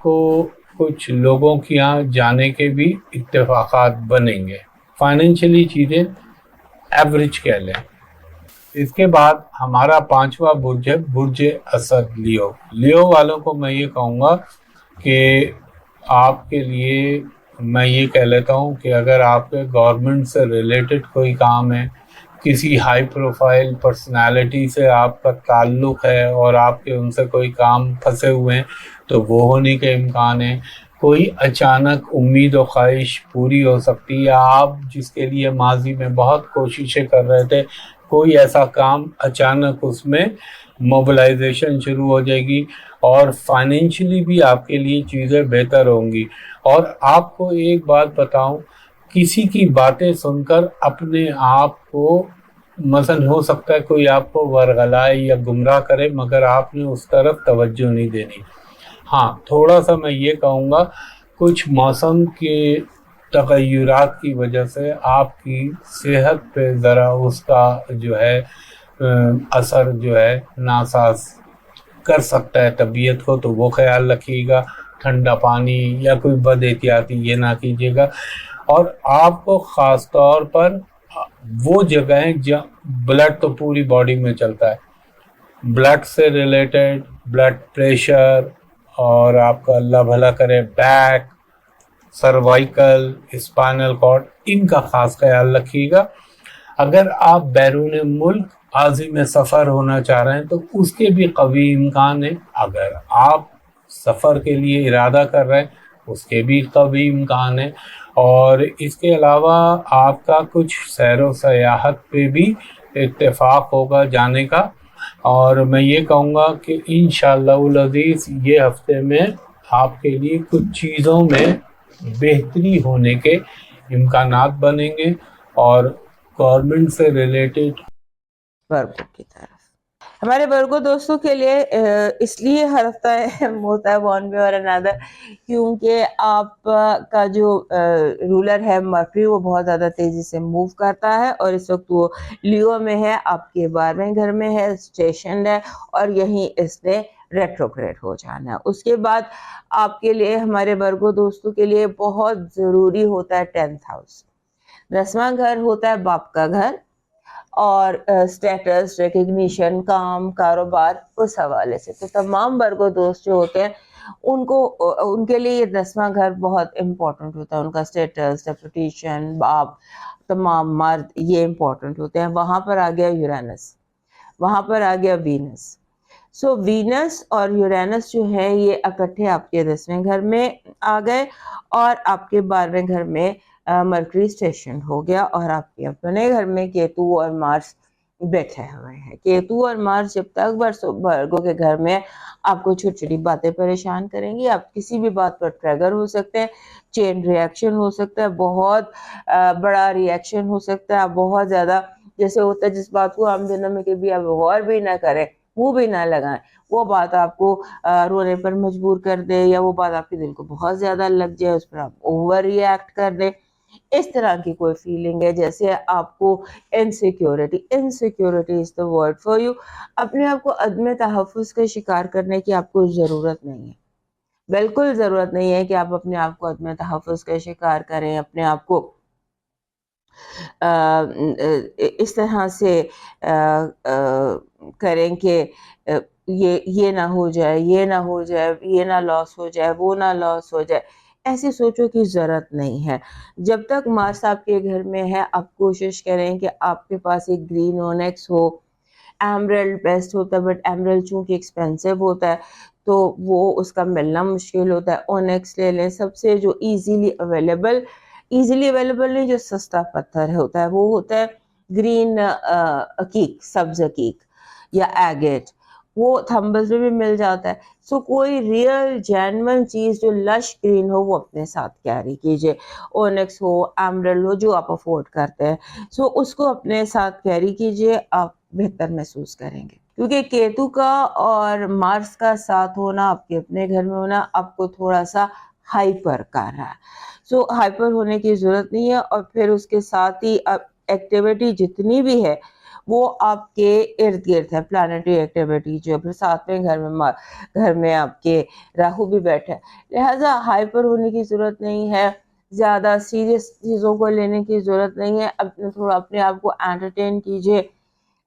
کو کچھ لوگوں کے یہاں جانے کے بھی اتفاقات بنیں گے. فائنینشلی چیزیں ایوریج کہہ لیں. اس کے بعد ہمارا 5واں برج ہے برج اسد لیو. لیو والوں کو میں یہ کہوں گا کہ آپ کے لیے میں یہ کہہ لیتا ہوں کہ اگر آپ کے گورنمنٹ سے ریلیٹڈ کوئی کام ہے, کسی ہائی پروفائل پرسنالٹی سے آپ کا تعلق ہے اور آپ کے ان سے کوئی کام پھنسے ہوئے ہیں تو وہ ہونے کے امکان ہیں. کوئی اچانک امید و خواہش پوری ہو سکتی ہے. آپ جس کے لیے ماضی میں بہت کوششیں کر رہے تھے, کوئی ایسا کام اچانک اس میں موبلائزیشن شروع ہو جائے گی اور فائنینشلی بھی آپ کے لیے چیزیں بہتر ہوں گی. اور آپ کو ایک بات بتاؤں, کسی کی باتیں سن کر اپنے آپ کو مثلا ہو سکتا ہے کوئی آپ کو ورغلائے یا گمراہ کرے, مگر آپ نے اس طرف توجہ نہیں دینی. ہاں, تھوڑا سا میں یہ کہوں گا کچھ موسم کے تغیرات کی وجہ سے آپ کی صحت پہ ذرا اس کا جو ہے اثر جو ہے ناساز کر سکتا ہے طبیعت کو, تو وہ خیال رکھیے گا. ٹھنڈا پانی یا کوئی بد احتیاطی یہ نہ کیجیے گا. اور آپ کو خاص طور پر وہ جگہیں جہاں بلڈ تو پوری باڈی میں چلتا ہے, بلڈ سے ریلیٹڈ بلڈ پریشر اور آپ کا اللہ بھلا کرے بیک, سروائیکل, اسپائنل کارڈ, ان کا خاص خیال رکھیے گا. اگر آپ بیرون ملک عازم سفر ہونا چاہ رہے ہیں تو اس کے بھی قوی امکان ہیں. اگر آپ سفر کے لیے ارادہ کر رہے ہیں اس کے بھی قوی امکان ہیں. اور اس کے علاوہ آپ کا کچھ سیر و سیاحت پہ بھی اتفاق ہوگا جانے کا. اور میں یہ کہوں گا کہ انشاءاللہ العزیز یہ ہفتے میں آپ کے لیے کچھ چیزوں میں بہتری ہونے کے امکانات بنیں گے. اور گورنمنٹ سے ریلیٹڈ ورگوں کی طرف ہمارے ورگو دوستوں کے لیے اس لیے ہر ہفتہ اہم ہوتا ہے ون وے اور انادر, کیونکہ آپ کا جو رولر ہے مرکری وہ بہت زیادہ تیزی سے موو کرتا ہے اور اس وقت وہ لیو میں ہے, آپ کے 12ویں گھر میں ہے, اسٹیشن ہے اور یہیں اس نے ریٹروگریڈ ہو جانا ہے. اس کے بعد آپ کے لیے ہمارے ورگو دوستوں کے لیے بہت ضروری ہوتا ہے 10th ہاؤس. 10واں گھر ہوتا ہے باپ کا گھر اور اسٹیٹس, ریکگنیشن, کام, کاروبار, اس حوالے سے. تو تمام ورگو دوست جو ہوتے ہیں ان کے لیے یہ 10واں گھر بہت امپورٹنٹ ہوتا ہے. ان کا اسٹیٹس, ریپوٹیشن, باپ, تمام مرد یہ امپورٹنٹ ہوتے ہیں. وہاں پر آ گیا یورینس, وہاں پر آ گیا وینس. سو وینس اور یورینس جو ہے یہ اکٹھے آپ کے 10ویں گھر میں آ گئے اور آپ کے 12ویں گھر میں مرکری اسٹیشن ہو گیا اور آپ کے اپنے گھر میں کیتو اور مارس بیٹھے ہوئے ہیں. کیتو اور مارس جب تک ورگوں کے گھر میں آپ کو چھوٹی چھوٹی باتیں پریشان کریں گی, آپ کسی بھی بات پر ٹریگر ہو سکتے ہیں, چین ریئیکشن ہو سکتا ہے, بہت بڑا ریئیکشن ہو سکتا ہے. آپ بہت زیادہ جیسے ہوتا ہے جس بات کو عام دنوں میں کبھی آپ غور بھی نہ کریں, منہ بھی نہ لگائیں, وہ بات آپ کو رونے پر مجبور کر دے یا وہ بات آپ کے دل کو بہت زیادہ لگ جائے, اس پر آپ اوور ریئیکٹ کر دیں. اس طرح کی کوئی فیلنگ ہے جیسے آپ کو insecurity is the word for you. اپنے آپ کو عدم تحفظ کا شکار کرنے کی آپ کو ضرورت نہیں ہے, بالکل ضرورت نہیں ہے کہ آپ اپنے آپ کو عدم تحفظ کا شکار کریں, اپنے آپ کو اس طرح سے کریں کہ یہ نہ ہو جائے, یہ نہ ہو جائے, یہ نہ لاس ہو جائے, وہ نہ لاس ہو جائے. ایسی سوچوں کی ضرورت نہیں ہے. جب تک مارس آپ کے گھر میں ہے آپ کوشش کریں کہ آپ کے پاس ایک گرین اونیکس ہو. ایمرلڈ بیسٹ ہوتا ہے بٹ ایمرلڈ چونکہ ایکسپینسو ہوتا ہے تو وہ اس کا ملنا مشکل ہوتا ہے. اونیکس لے لیں, سب سے جو ایزیلی اویلیبل نہیں, جو سستا پتھر ہوتا ہے وہ ہوتا ہے گرین عقیق, سبز عقیق یا ایگیٹ, وہ تھمبلز میں بھی مل جاتا ہے. سو کوئی ریئل جینون چیز جو لش گرین ہو وہ اپنے ساتھ کیری کیجیے. اونیکس ہو, ایمرلڈ ہو, جو آپ افورڈ کرتے ہیں, سو اس کو اپنے ساتھ کیری کیجیے, آپ بہتر محسوس کریں گے. کیونکہ کیتو کا اور مارس کا ساتھ ہونا, آپ کے اپنے گھر میں ہونا, آپ کو تھوڑا سا ہائپر کر رہا ہے. سو ہائپر ہونے کی ضرورت نہیں ہے. اور پھر اس کے ساتھ ہی ایکٹیویٹی جتنی بھی ہے وہ آپ کے ارد گرد ہے، پلانٹری ایکٹیویٹی جو پھر 7ویں گھر میں آپ کے راہو بھی بیٹھا ہے، لہٰذا ہائپر ہونے کی ضرورت نہیں ہے، زیادہ سیریس چیزوں کو لینے کی ضرورت نہیں ہے، تھوڑا اپنے آپ کو انٹرٹین کیجیے،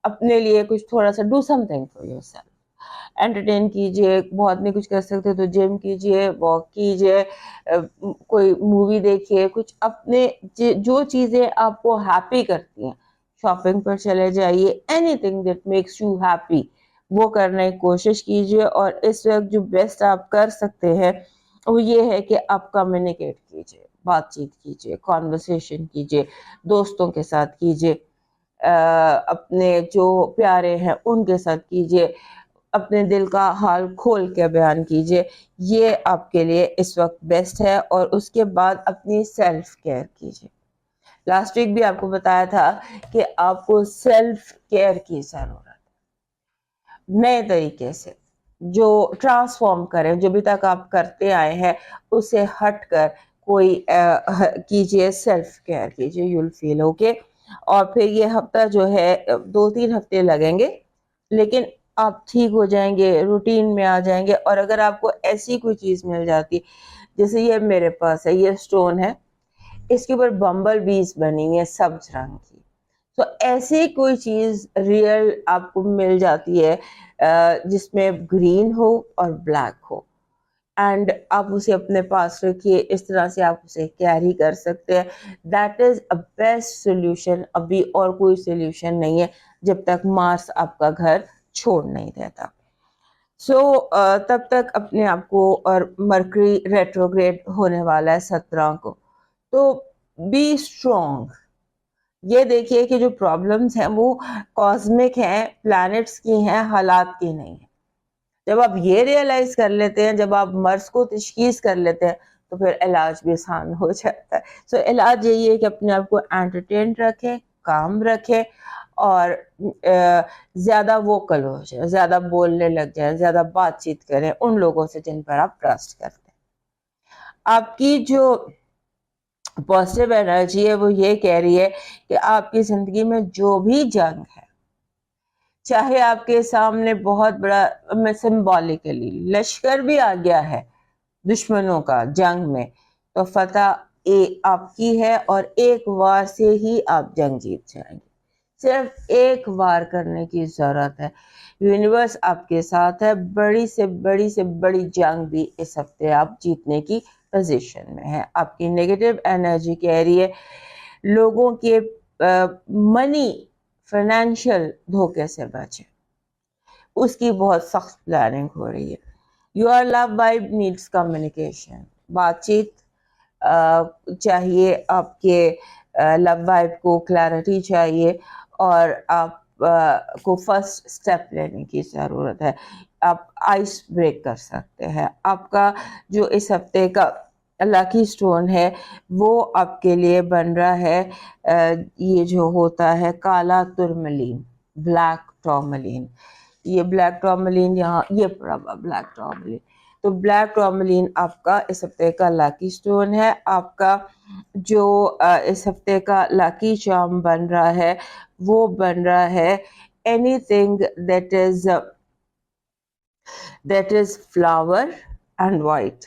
اپنے لیے کچھ تھوڑا سا do some thing for your self, entertain کیجیے، بہت نہیں کچھ کر سکتے تو جم کیجیے، واک کیجیے، کوئی مووی دیکھیے، کچھ اپنے جو چیزیں آپ کو ہیپی کرتی ہیں، شاپنگ پر چلے جائیے، any thing that makes you happy وہ کرنے کی کوشش کیجیے. اور اس وقت جو بیسٹ آپ کر سکتے ہیں وہ یہ ہے کہ آپ کمیونیکیٹ کیجیے، بات چیت کیجیے، کانورسیشن کیجیے، دوستوں کے ساتھ کیجیے، اپنے جو پیارے ہیں ان کے ساتھ کیجیے، اپنے دل کا حال کھول کے بیان کیجیے، یہ آپ کے لیے اس وقت بیسٹ ہے. اور اس کے بعد اپنی سیلف کیئر کیجیے. لاسٹ ویک بھی آپ کو بتایا تھا کہ آپ کو سیلف کیئر کی ضرورت ہے، نئے طریقے سے جو ٹرانسفارم کریں، جو بھی تک آپ کرتے آئے ہیں اسے ہٹ کر کوئی کیجیے، سیلف کیئر کیجیے، یو ول فیل اوکے. اور پھر یہ ہفتہ جو ہے 2-3 ہفتے لگیں گے لیکن آپ ٹھیک ہو جائیں گے، روٹین میں آ جائیں گے. اور اگر آپ کو ایسی کوئی چیز مل جاتی جیسے یہ میرے پاس ہے، یہ سٹون ہے، اس کے اوپر بمبل بیز بنی ہوئی ہے سبز رنگ کی، تو ایسی کوئی چیز ریئل آپ کو مل جاتی ہے جس میں گرین ہو اور بلیک ہو، اینڈ آپ اسے اپنے پاس رکھیے، اس طرح سے آپ اسے کیری کر سکتے ہیں. That is a best solution. ابھی اور کوئی سولوشن نہیں ہے جب تک مارس آپ کا گھر چھوڑ نہیں دیتا. تب تک اپنے آپ کو، اور مرکری ریٹروگریڈ ہونے والا ہے 17 کو، تو بی اسٹرانگ. یہ دیکھیے کہ جو پرابلمز ہیں وہ کاسمک ہیں، پلانٹس کی ہیں، حالات کی نہیں ہیں. جب آپ یہ ریئلائز کر لیتے ہیں، جب آپ مرض کو تشخیص کر لیتے ہیں تو پھر علاج بھی آسان ہو جاتا ہے. علاج یہی ہے کہ اپنے آپ کو انٹرٹین رکھیں، کام رکھیں، اور زیادہ ووکل ہو جائیں، زیادہ بولنے لگ جائیں، زیادہ بات چیت کریں ان لوگوں سے جن پر آپ ٹرسٹ کرتے ہیں. آپ کی جو پازیٹیو انرجی ہے وہ یہ کہہ رہی ہے کہ آپ کی زندگی میں جو بھی جنگ ہے، چاہے آپ کے سامنے بہت بڑا، میں سمبولیکلی لشکر بھی آ گیا ہے دشمنوں کا جنگ میں، تو فتح آپ کی ہے، اور ایک وار سے ہی آپ جنگ جیت جائیں گے. صرف ایک وار کرنے کی ضرورت ہے. یونیورس آپ کے ساتھ ہے. بڑی سے بڑی جنگ بھی اس ہفتے آپ جیتنے کی پوزیشن میں ہے. آپ کی نیگیٹو انرجی کہہ رہی ہے لوگوں کے منی، فائنینشیل دھوکے سے بچیں، اس کی بہت سخت پلاننگ ہو رہی ہے. Your love vibe needs communication, بات چیت چاہیے، آپ کے لو وائب کو کلیئرٹی چاہیے، اور آپ کو فرسٹ سٹیپ لینے کی ضرورت ہے. آپ آئس بریک کر سکتے ہیں. آپ کا جو اس ہفتے کا لکی سٹون ہے وہ آپ کے لیے بن رہا ہے یہ جو ہوتا ہے کالا ترملین، بلیک ٹورملین. یہ بلیک ٹورملین یہاں یہ پڑا ہوا بلیک ٹورملین، تو بلیک ٹورملین آپ کا اس ہفتے کا لاکی سٹون ہے. آپ کا جو اس ہفتے کا لاکی چارم بن رہا ہے وہ بن رہا ہے any thing that is flower and white.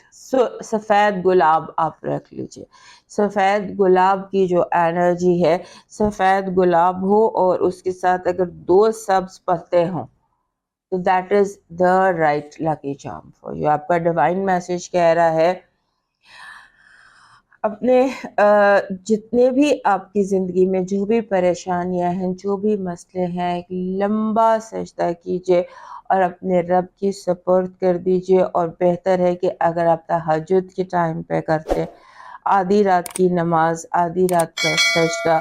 سفید گلاب آپ رکھ لیجیے. سفید گلاب کی جو انرجی ہے، سفید گلاب ہو اور اس کے ساتھ اگر 2 سبز پتے ہوں تو that is the right lucky charm for you. آپ کا ڈیوائن میسج کہہ رہا ہے اپنے جتنے بھی آپ کی زندگی میں جو بھی پریشانیاں ہیں، جو بھی مسئلے ہیں، ایک لمبا سجدہ کیجیے اور اپنے رب کی سپرد کر دیجیے. اور بہتر ہے کہ اگر آپ تہجد کے ٹائم پہ کرتے، آدھی رات کی نماز، آدھی رات کا سجدہ